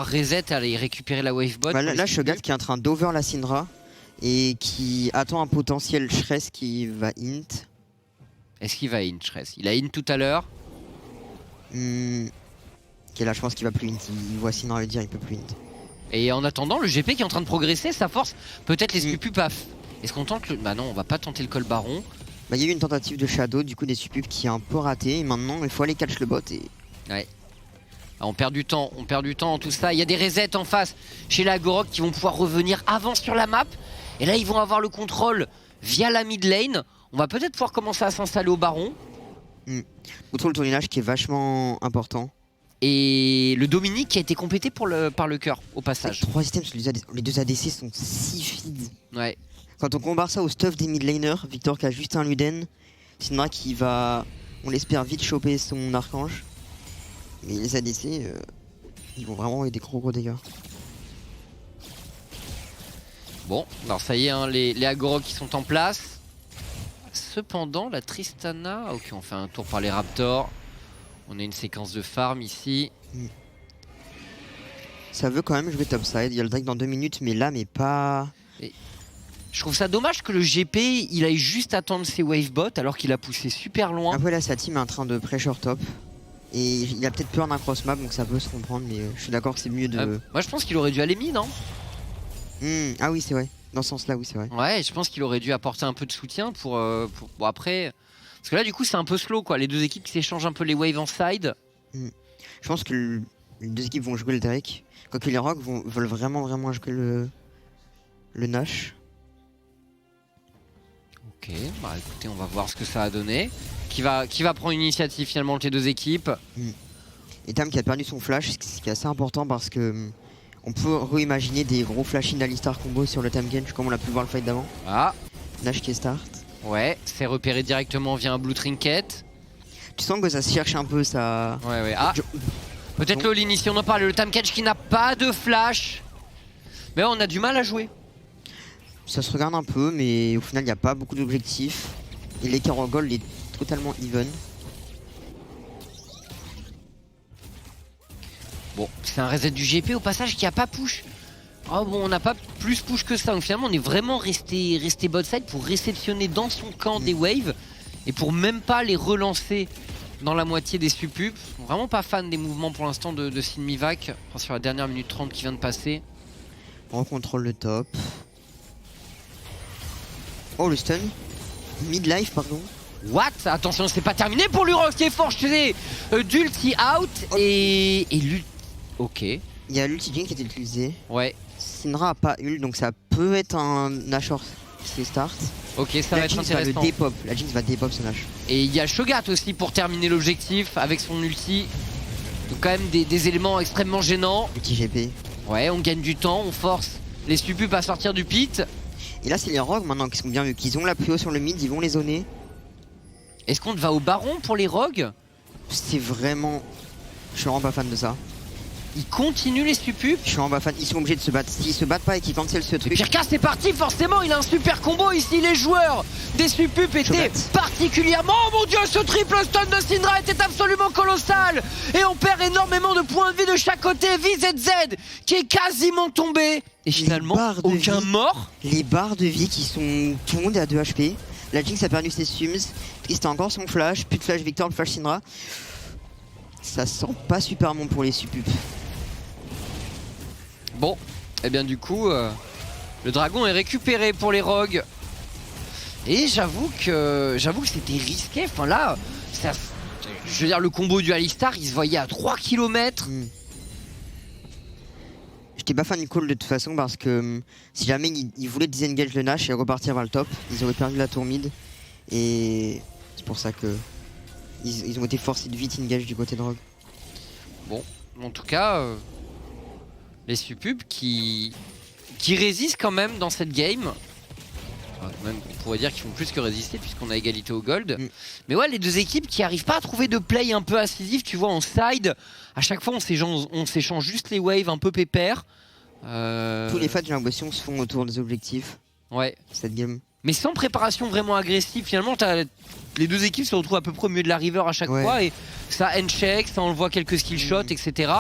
reset et aller récupérer la wave bot. Bah, là Shogat qui est en train d'over la Syndra et qui attend un potentiel Shress qui va int. Est-ce qu'il va int Shress? Il a int tout à l'heure. Ok, là je pense qu'il va plus int. Il voit Syndra le dire, il peut plus int. Et en attendant, le GP qui est en train de progresser, ça force peut-être les Supup à... Est-ce qu'on tente le... Bah non, on va pas tenter le col baron. Bah il y a eu une tentative de Shadow du coup des Supup qui est un peu raté. Et maintenant il faut aller catch le bot et... Ouais. On perd du temps dans tout ça. Il y a des resets en face chez la Agorog qui vont pouvoir revenir avant sur la map. Et là, ils vont avoir le contrôle via la mid lane. On va peut-être pouvoir commencer à s'installer au baron. Outre le tournage qui est vachement important. Et le Dominique qui a été complété par le cœur au passage. 3 items, les deux ADC sont si feed. Ouais. Quand on compare ça au stuff des mid laners, Victor qui a juste un Luden, Syndra qui va, on l'espère, vite choper son archange. Mais les ADC, ils vont vraiment avoir des gros dégâts. Bon, alors ça y est, hein, les Agorog qui sont en place. Cependant, la Tristana... Ok, on fait un tour par les Raptors. On a une séquence de farm ici. Ça veut quand même jouer topside. Il y a le Drake dans 2 minutes, mais là, mais pas... Je trouve ça dommage que le GP, il aille juste attendre ses wavebots alors qu'il a poussé super loin. Après là, sa team est en train de pressure top. Et il a peut-être peur d'un cross map, donc ça peut se comprendre, mais je suis d'accord que c'est mieux de... Moi je pense qu'il aurait dû aller mid, non? Ah oui, c'est vrai. Dans ce sens-là, oui, c'est vrai. Ouais, je pense qu'il aurait dû apporter un peu de soutien pour bon, après. Parce que là, du coup, c'est un peu slow, quoi. Les deux équipes qui s'échangent un peu les waves en side. Je pense que les deux équipes vont jouer le Drake. Quoique les Rogues veulent vraiment jouer le Nash. Ok, bah écoutez, on va voir ce que ça a donné. Qui va prendre une initiative finalement entre les deux équipes. Et Tam qui a perdu son flash, ce qui est assez important parce que on peut réimaginer des gros flash-in d'Alistar combo sur le Tam Genji comme on l'a pu voir le fight d'avant. Ah, Nash qui est start. ouais, c'est repéré directement via un blue trinket. Tu sens que ça se cherche un peu ça. Ouais. Ah, peut-être le all-in ici, on en parle. Le Tam Genji qui n'a pas de flash. Mais on a du mal à jouer. Ça se regarde un peu, mais au final, il n'y a pas beaucoup d'objectifs. Et l'écart en gold est totalement even. Bon, c'est un reset du GP au passage qui a pas push. Oh bon, on n'a pas plus push que ça. Donc finalement, on est vraiment resté bot side pour réceptionner dans son camp des waves. Et pour même pas les relancer dans la moitié des suppups. Vraiment pas fan des mouvements pour l'instant de Sinmivac. Enfin, sur la dernière minute 30 qui vient de passer. On contrôle le top. Oh le stun. Mid-life pardon. What? Attention, c'est pas terminé pour l'Urox qui est fort, je faisais d'ulti out et l'ulti. Ok. Il y a l'ulti Jhin qui a été utilisé. Ouais. Syndra a pas ult donc ça peut être un Nashor qui start. Ok, ça va être intéressant. La Jinx va dépop ce Nash. Et il y a Shogat aussi pour terminer l'objectif avec son ulti. Donc quand même des éléments extrêmement gênants. Ulti GP. Ouais, on gagne du temps, on force les suppups à sortir du pit. Et là c'est les rogues maintenant qui sont bien vu qu'ils ont la prio sur le mid, ils vont les zoner. Est-ce qu'on va au baron pour les rogues? C'est vraiment... Je suis vraiment pas fan de ça. Ils continuent les suppups. Je suis vraiment pas fan, ils sont obligés de se battre. S'ils se battent pas et qu'ils cancellent ce truc... Pirka c'est parti, forcément il a un super combo ici. Les joueurs des suppups étaient particulièrement... Oh mon dieu, ce triple stun de Syndra était absolument colossal. Et on perd énormément de points de vie de chaque côté. VZZ qui est quasiment tombé. Et finalement aucun mort. Les barres de vie qui sont... Tout le monde est à 2 HP. La Jinx a perdu ses sums. Trist a encore son flash. Plus de flash Victor, plus de flash Syndra. Ça sent pas super bon pour les suppups. Bon, et bien du coup, le dragon est récupéré pour les rogues. Et j'avoue que c'était risqué. Enfin là, ça, je veux dire, le combo du Alistar, il se voyait à 3 km. J'étais pas fan du call de toute façon parce que si jamais ils voulaient disengage le Nash et repartir vers le top, ils auraient perdu la tour mid. Et c'est pour ça que ils ont été forcés de vite engage du côté de Rogue. Bon, en tout cas, les suppups qui résistent quand même dans cette game. Enfin, même, on pourrait dire qu'ils font plus que résister puisqu'on a égalité au gold. Mais ouais, les deux équipes qui arrivent pas à trouver de play un peu incisif, tu vois, en side. À chaque fois, on s'échange juste les waves un peu pépères. Tous les fights, j'ai l'impression, se font autour des objectifs. Ouais. Cette game. Mais sans préparation vraiment agressive, finalement, les deux équipes se retrouvent à peu près au milieu de la river à chaque fois. Et ça end-check, ça envoie quelques skill shots, etc.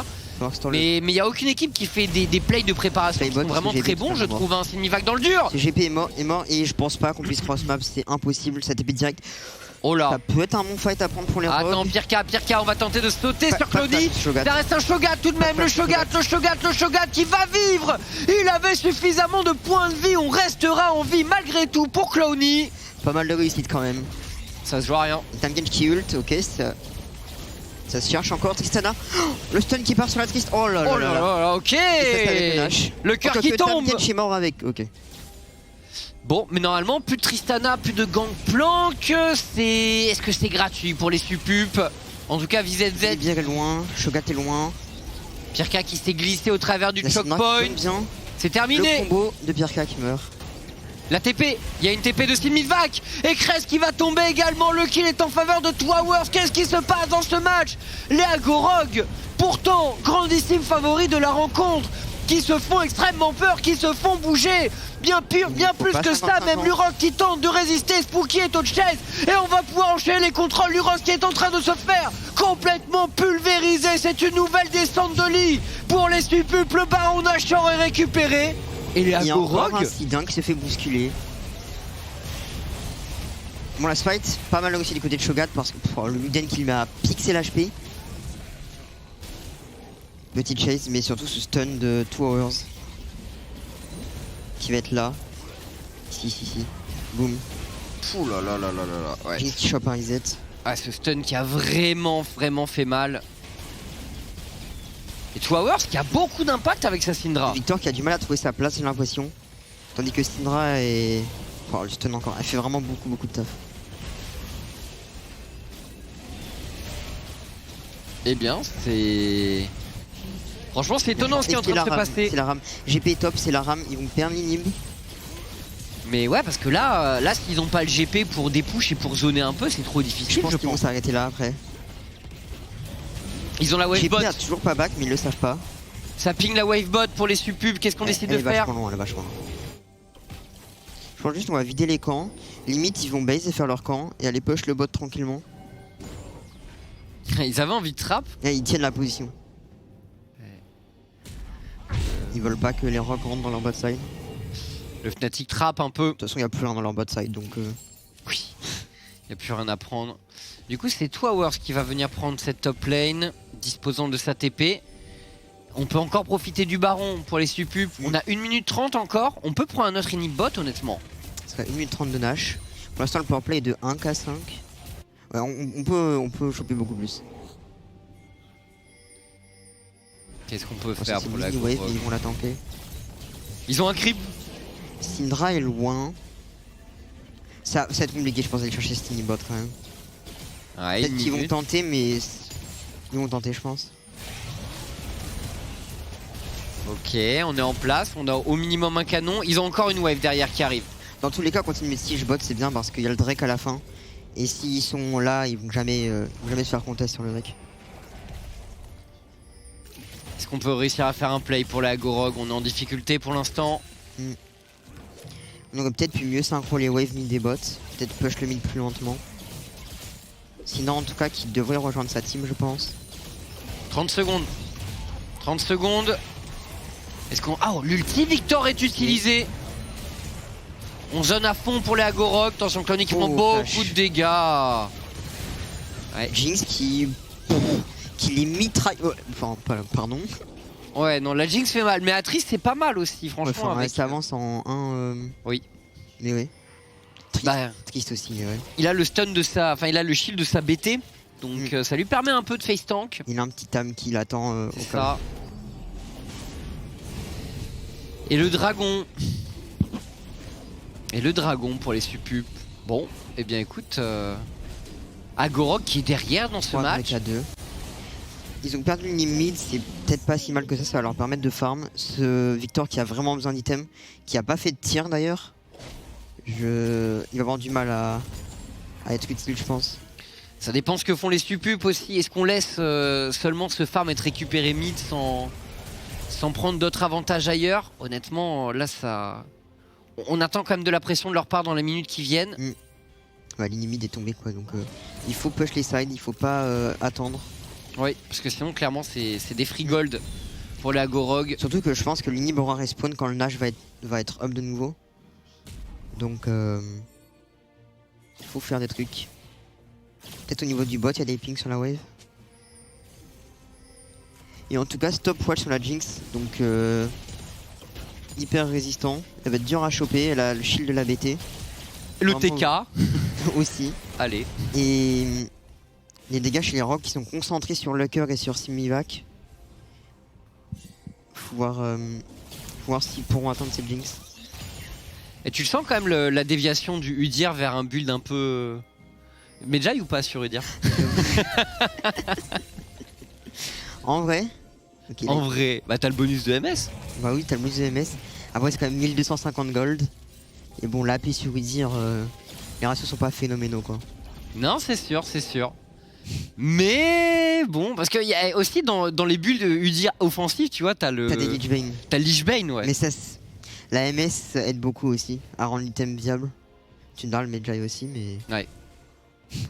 Mais il n'y a aucune équipe qui fait des plays de préparation qui sont vraiment très bons, je trouve. Un Sinmivac dans le dur. GP est mort et je pense pas qu'on puisse cross map, c'est impossible, ça TP direct. Oh là. Ça peut être un bon fight à prendre pour les rogues. Attends, Pirka, on va tenter de sauter sur Cloudy. Ça reste un Shogat tout de même, le Shogat qui va vivre. Il avait suffisamment de points de vie, on restera en vie malgré tout pour Clowny. Pas mal de réussite quand même. Ça se joue à rien. Tam Genji qui ult, ok, ça se cherche encore. Tristana, oh, le stun qui part sur la Trist. Oh là là, ok. Le cœur qui tombe. Tam Genji est mort avec, ok. Bon, mais normalement, plus de Tristana, plus de Gangplank. Est-ce que c'est gratuit pour les suppups? En tout cas, VZZ. Il est bien loin, Shogat est loin. Pirka qui s'est glissé au travers du choke point. C'est terminé. Le combo de Pirka qui meurt. La TP, il y a une TP de Sinmivac. Et Kress qui va tomber également. Le kill est en faveur de Twowers. Qu'est-ce qui se passe dans ce match? Les Agorogues, pourtant grandissime favori de la rencontre, qui se font extrêmement peur, qui se font bouger. Bien plus que ça, même l'Urox qui tente de résister, Spooky est au chase. Et on va pouvoir enchaîner les contrôles. L'Urox qui est en train de se faire complètement pulvériser. C'est une nouvelle descente de lit pour les suppups. Le baron Nashor est récupéré. Et les Agorogues, un Sidin qui se fait bousculer. Bon, la fight, pas mal aussi du côté de Shogat parce que le Muden qui lui a pixé l'HP. Petite chase, mais surtout ce stun de 2 hours. qui va être là. Si. Boum. Ouh là là là là là là. Ouais. Jinx qui chope un reset. Ah, ce stun qui a vraiment fait mal. Et Towers qui a beaucoup d'impact avec sa Syndra. Victor qui a du mal à trouver sa place, j'ai l'impression. Tandis que Syndra est... Oh, le stun encore. Elle fait vraiment beaucoup de taf. Eh bien, c'est... Franchement, c'est étonnant ce qui est en train de se passer. C'est la rame. GP top, c'est la rame. Ils vont perdre l'inhib. Mais ouais, parce que là s'ils n'ont pas le GP pour des push et pour zoner un peu, c'est trop difficile. Je pense qu'ils vont s'arrêter là après. Ils ont la wave bot. GP a toujours pas back, mais ils le savent pas. Ça ping la wave bot pour les subpubs. Qu'est-ce qu'on décide de faire? Elle est vachement loin. Je pense juste qu'on va vider les camps. Limite, ils vont base et faire leur camp et aller push le bot tranquillement. Ils avaient envie de trap. Et ils tiennent la position. Ils veulent pas que les rocs rentrent dans leur bot side. Le Fnatic trap un peu. De toute façon, il n'y a plus rien dans leur bot side donc. Oui, il n'y a plus rien à prendre. Du coup, c'est Towers qui va venir prendre cette top lane, disposant de sa TP. On peut encore profiter du baron pour les suppubs. On a 1 minute 30 encore. On peut prendre un autre inhib bot, honnêtement. Ça serait 1 minute 30 de Nash. Pour l'instant, le powerplay est de 1k5. Ouais, on peut choper beaucoup plus. Qu'est-ce qu'on peut faire pour la wave, ils vont la tanker. Ils ont un creep. Syndra est loin. Ça va être compliqué, je pense, d'aller chercher cet inhib bot quand même. Ouais, peut-être qu'ils vont tenter, mais ils vont tenter, je pense. Ok, on est en place. On a au minimum un canon. Ils ont encore une wave derrière qui arrive. Dans tous les cas, continuer de siege bot, c'est bien parce qu'il y a le Drake à la fin. Et s'ils sont là, ils vont jamais se faire contest sur le Drake. Est-ce qu'on peut réussir à faire un play pour la Agorog? On est en difficulté pour l'instant. On aurait peut-être pu mieux synchro les waves mid des bots. Peut-être push le mid plus lentement. Sinon, en tout cas, qu'il devrait rejoindre sa team, je pense. 30 secondes. 30 secondes. Est-ce qu'on... Ah, oh, l'ulti Victor est utilisé. On zone à fond pour les Agorog. Attention, Clowny qui prend beaucoup de dégâts. Ouais. Jinx qui les mitraille. Enfin, pardon. Ouais, non, la Jinx fait mal. Mais Atrice, c'est pas mal aussi, franchement. Ouais, ça avance en 1. Oui. Mais ouais. Triste aussi, mais ouais. Il a le stun de sa... Enfin, il a le shield de sa BT. Donc, ça lui permet un peu de face tank. Il a un petit Tam qui l'attend au ça. Et le dragon. Et le dragon pour les suppubs. Bon, eh bien écoute, Agorog qui est derrière dans ce match. À 2. Ils ont perdu une mid, c'est peut-être pas si mal que ça va leur permettre de farm. Ce Victor qui a vraiment besoin d'items, qui a pas fait de tir d'ailleurs. Il va avoir du mal à être utile, je pense. Ça dépend ce que font les suppubs aussi. Est-ce qu'on laisse seulement ce farm être récupéré mid sans prendre d'autres avantages ailleurs? Honnêtement, là ça... On attend quand même de la pression de leur part dans les minutes qui viennent. Ouais, l'inimid est tombé quoi, donc il faut push les sides, il faut pas attendre. Oui, parce que sinon clairement c'est des free gold pour les Agorog. Surtout que je pense que l'inhib aura respawn quand le Nash va être up de nouveau. Donc il faut faire des trucs. Peut-être au niveau du bot, il y a des pings sur la wave. Et en tout cas, stop watch sur la Jinx, donc hyper résistant. Elle va être dure à choper, elle a le shield de la BT. Le vraiment... TK aussi. Allez. Et les dégâts chez les Rocs qui sont concentrés sur Lucker et sur Simivac. Faut voir s'ils pourront atteindre cette Jinx. Et tu sens quand même la déviation du Udyr vers un build un peu... Medjay ou pas sur Udyr? En vrai okay, en vrai, bah t'as le bonus de MS. Bah oui, t'as le bonus de MS. Après c'est quand même 1250 gold. Et bon, l'AP sur Udyr, les ratios sont pas phénoménaux quoi. Non, c'est sûr, c'est sûr. Mais bon, parce qu'il y a aussi dans les builds Udyr offensifs, tu vois, t'as le... T'as des Lichbane. T'as Lichbane, ouais. Mais ça, la MS aide beaucoup aussi à rendre l'item viable. Tu me le Medjay aussi, mais... Ouais.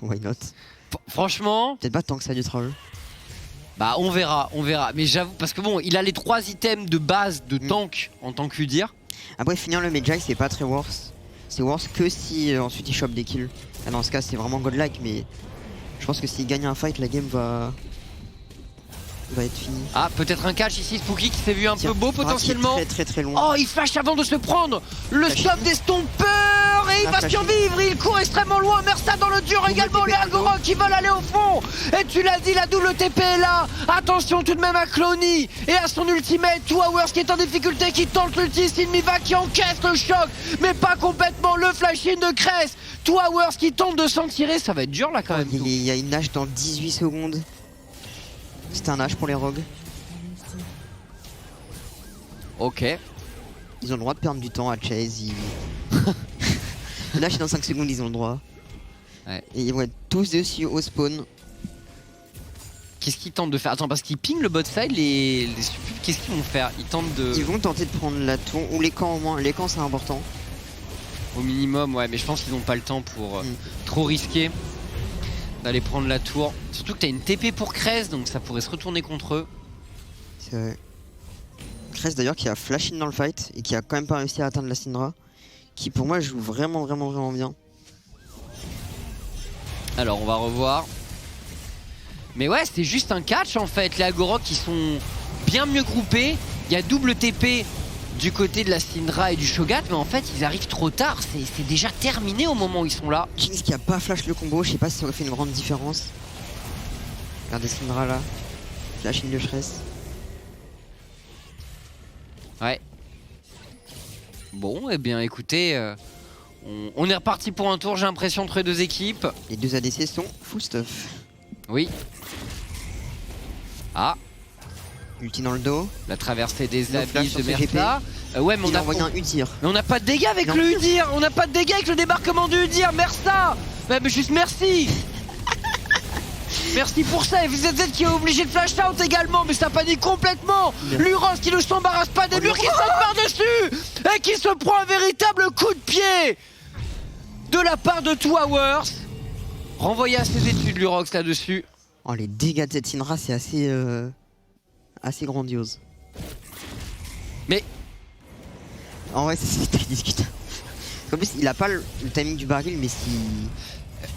Why not? Franchement... Peut-être pas tant que ça du troll. Bah on verra. Mais j'avoue, parce que bon, il a les 3 items de base de tank en tant qu'Udyr. Après finir le Medjay c'est pas très worse. C'est worse que si ensuite il chope des kills. Ah, dans ce cas c'est vraiment godlike, mais je pense que s'il gagne un fight la game va va être fini. Ah, peut-être un catch ici, Spooky qui s'est vu un peu beau potentiellement. Très loin. Oh, il flash avant de se prendre le stop des stompeurs et il va survivre. Il court extrêmement loin. Mersa dans le dur également. Les Agorok qui veulent aller au fond. Et tu l'as dit, la double TP est là. Attention tout de même à Clony et à son ultimate. 2 Hours qui est en difficulté, qui tente l'ulti. Silmiva qui encaisse le choc, mais pas complètement. Le flash-in de Cress. 2 Hours qui tente de s'en tirer. Ça va être dur là quand même. Il y a une nage dans 18 secondes. C'est un nage pour les rogues. Ok. Ils ont le droit de perdre du temps à chase. Là, je suis dans 5 secondes, ils ont le droit. Ouais. Et ils vont être tous dessus au spawn. Qu'est-ce qu'ils tentent de faire? Attends, parce qu'ils pingent le bot side, les stupides, qu'est-ce qu'ils vont faire? Ils tentent de... Ils vont tenter de prendre la tour, ou les camps au moins. Les camps, c'est important. Au minimum, ouais, mais je pense qu'ils n'ont pas le temps pour trop risquer d'aller prendre la tour. Surtout que t'as une TP pour Cress, donc ça pourrait se retourner contre eux. C'est vrai. Cress d'ailleurs qui a flash in dans le fight et qui a quand même pas réussi à atteindre la Syndra. Qui pour moi joue vraiment bien. Alors on va revoir. Mais ouais, c'est juste un catch en fait. Les Agorok qui sont bien mieux groupés. Il y a double TP du côté de la Syndra et du Shogat, mais en fait ils arrivent trop tard. C'est déjà terminé au moment où ils sont là. Jinx qui a pas flash le combo, je sais pas si ça aurait fait une grande différence. Regardez Syndra là. Flash in de Cress. Ouais. Bon, et bien écoutez, on est reparti pour un tour, j'ai l'impression, entre les deux équipes. Les deux ADC sont full stuff. Oui. Ah. Ulti dans le dos. La traversée des abysses de GP. Mersa. Ouais, mais on a envoyé un Udyr. Mais on n'a pas de dégâts avec le Udyr. On n'a pas de dégâts avec le débarquement du Udyr. Mersa. Ouais, mais juste merci. Merci pour ça, et VZZ qui est obligé de flash out également, mais ça panique complètement. Luros qui ne s'embarrasse pas des murs, qui saute par-dessus et qui se prend un véritable coup de pied de la part de 2 Hours. Renvoyé à ses études, Lurox là-dessus. Oh, les dégâts de cette Syndra, c'est assez grandiose. Mais en vrai, c'est très discutable. En plus, il a pas le timing du baril, mais si...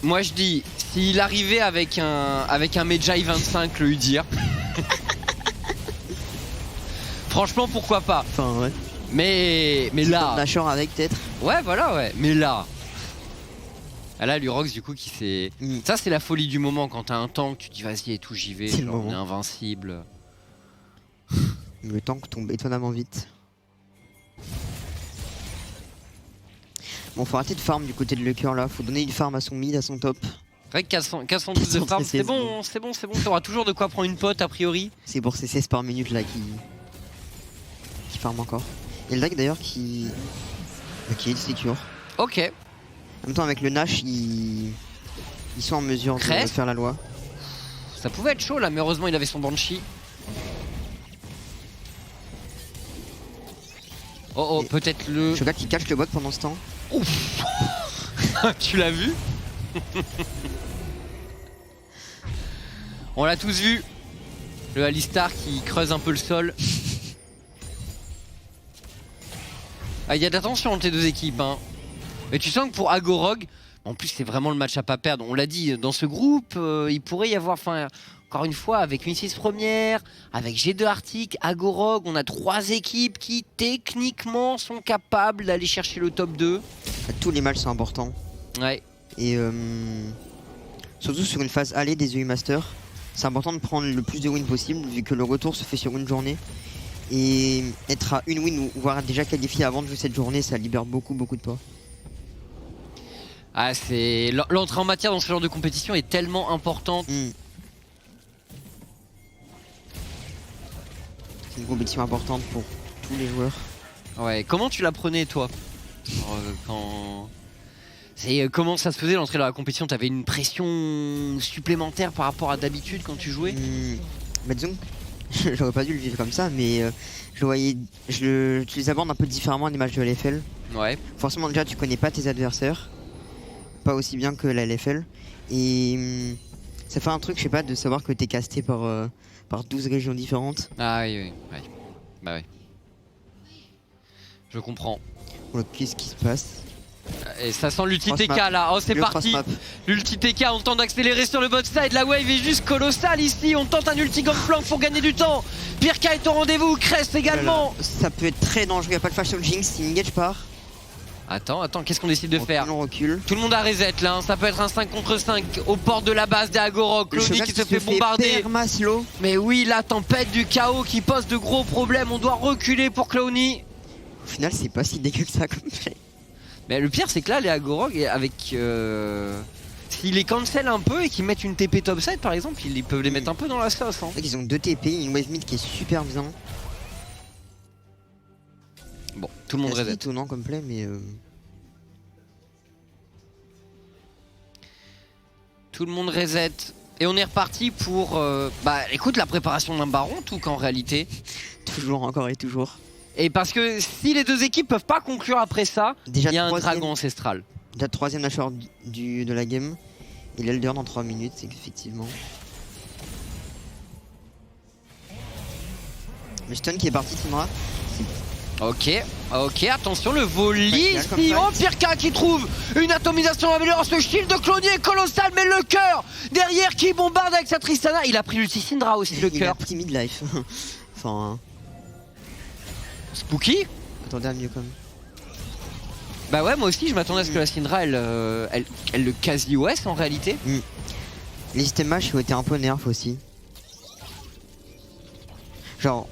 Moi je dis, s'il arrivait avec un Medjay 25, le Udyr. Franchement, pourquoi pas. Enfin, ouais. Mais là... Nashor avec peut-être. Ouais, voilà, ouais. Mais là... Ah là, Lurox, du coup, qui s'est... Ça, c'est la folie du moment. Quand t'as un tank, tu te dis, vas-y et tout, j'y vais. Genre, on est invincible. Le tank tombe étonnamment vite. Bon, faut arrêter de farm du côté de Lucker là. Faut donner une farm à son mid, à son top. C'est vrai que 412 de farm, c'est bon. T'auras toujours de quoi prendre une pote, a priori. C'est pour ces 16 par minute là qui farm encore. Et le deck d'ailleurs qui est secure. Ok. En même temps, avec le Nash, ils sont en mesure de faire la loi. Ça pouvait être chaud là, mais heureusement il avait son Banshee. Oh, peut-être le... Shogat qui cache le bot pendant ce temps. Ouf. Tu l'as vu? On l'a tous vu. Le Alistar qui creuse un peu le sol. Ah, il y a de la tension entre les deux équipes, hein. Mais tu sens que pour Agorok, en plus c'est vraiment le match à pas perdre. On l'a dit, dans ce groupe, il pourrait y avoir, encore une fois, avec Mrs Première, avec G2 Arctic, Agorok, on a 3 équipes qui techniquement sont capables d'aller chercher le top 2. Tous les matchs sont importants. Ouais. Et surtout sur une phase aller des EU Masters, c'est important de prendre le plus de wins possible vu que le retour se fait sur une journée. Et être à une win ou voire déjà qualifié avant de jouer cette journée, ça libère beaucoup de poids. Ah, c'est... L'entrée en matière dans ce genre de compétition est tellement importante. C'est une compétition importante pour tous les joueurs. Ouais, comment tu l'apprenais toi? Comment ça se faisait l'entrée dans la compétition? T'avais une pression supplémentaire par rapport à d'habitude quand tu jouais? Bah disons, j'aurais pas dû le vivre comme ça, mais tu les abordes un peu différemment des matchs de LFL. Ouais. Forcément déjà tu connais pas tes adversaires, pas aussi bien que la LFL, et ça fait un truc, je sais pas, de savoir que t'es casté par 12 régions différentes. Ah oui. Bah oui. Je comprends. Voilà, qu'est-ce qui se passe? Et ça sent l'ulti TK là. Oh, c'est parti. L'ulti TK, on tente d'accélérer sur le bot side. La wave est juste colossale ici. On tente un ulti gangplank pour gagner du temps. Pirka est au rendez-vous. Crest également. Ça peut être très dangereux. Il n'y a pas de flash sur le Jinx si Engage part. Attends, qu'est-ce qu'on décide de faire? On recule. Tout le monde a reset là, hein. Ça peut être un 5 contre 5 aux portes de la base des Agorok. Clony qui se fait bombarder. Mais oui, la tempête du chaos qui pose de gros problèmes. On doit reculer pour Clony. Au final, c'est pas si dégueu que ça comme play. Mais le pire, c'est que là, les Agorok, avec. S'ils les cancel un peu et qu'ils mettent une TP topside par exemple, ils peuvent les mettre un peu dans la sauce. Hein. Ils ont 2 TP, une wave mid qui est super bien. Bon, tout le monde reset. C'est étonnant comme play, mais. Tout le monde reset. Et on est reparti pour. Bah écoute, la préparation d'un baron, tout qu'en réalité. Toujours, encore et toujours. Et parce que si les deux équipes peuvent pas conclure après ça, il y a un dragon ancestral. Déjà 3ème lâcheur de la game. Et l'Elder dans 3 minutes, c'est effectivement. Le stun qui est parti, Syndra. Ok, attention le volley ici. Oh, Pirka qui trouve une atomisation améliorée. Ce shield de Clony est colossal, mais le cœur derrière qui bombarde avec sa Tristana. Il a pris l'ulti Syndra aussi, le cœur. Il a pris midlife. Enfin. Spooky. Attendez à mieux quand même. Bah ouais, moi aussi je m'attendais à ce que la Syndra elle le quasi OS en réalité. Les systèmes match ont été un peu nerfs aussi. Genre.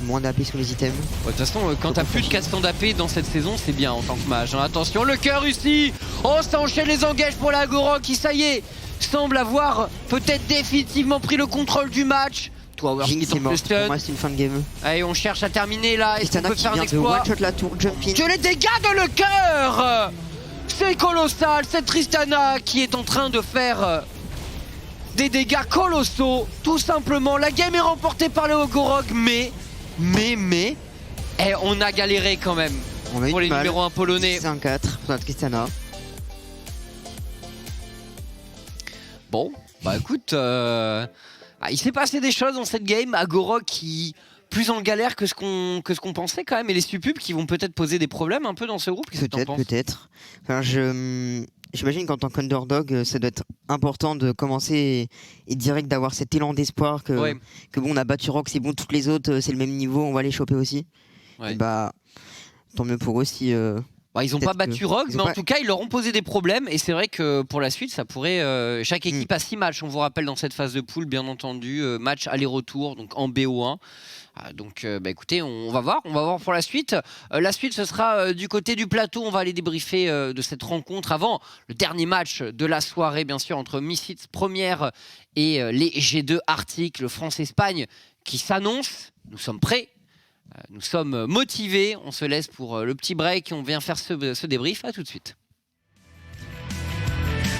Moins d'AP sur les items. De toute façon, quand t'as plus de 400 d'AP dans cette saison, c'est bien en tant que mage. Hein. Attention, le cœur ici. Oh, ça enchaîne les engages pour la Agorok qui, ça y est, semble avoir peut-être définitivement pris le contrôle du match. Toi, Jinx est mort. Pour moi, c'est une fin de game. Allez, on cherche à terminer là. Est-ce qu'on peut faire un exploit? La tour, jumping. Que les dégâts de le cœur. C'est colossal. C'est Tristana qui est en train de faire des dégâts colossaux. Tout simplement, la game est remportée par le Agorok, mais on a galéré quand même pour les numéros 1 polonais. 6-1-4 pour la Tristana. Bon, bah écoute, il s'est passé des choses dans cette game. Agorok qui plus en galère que ce qu'on pensait quand même. Et les Supubs qui vont peut-être poser des problèmes un peu dans ce groupe. Peut-être. Enfin, j'imagine qu'en tant qu'underdog, ça doit être important de commencer et direct d'avoir cet élan d'espoir que bon, on a battu Rock, c'est bon, toutes les autres, c'est le même niveau, on va les choper aussi. Ouais. Et bah, tant mieux pour eux si. Ils n'ont pas battu Rock, mais en tout cas, ils leur ont posé des problèmes. Et c'est vrai que pour la suite, ça pourrait. Chaque équipe a 6 matchs, on vous rappelle, dans cette phase de poule, bien entendu. Match aller-retour, donc en BO1. Donc écoutez, on va voir pour la suite. La suite, ce sera du côté du plateau. On va aller débriefer de cette rencontre avant le dernier match de la soirée, bien sûr, entre Misfits première et les G2 Arctic, le France-Espagne qui s'annonce. Nous sommes prêts. Nous sommes motivés. On se laisse pour le petit break. On vient faire ce débrief. À tout de suite.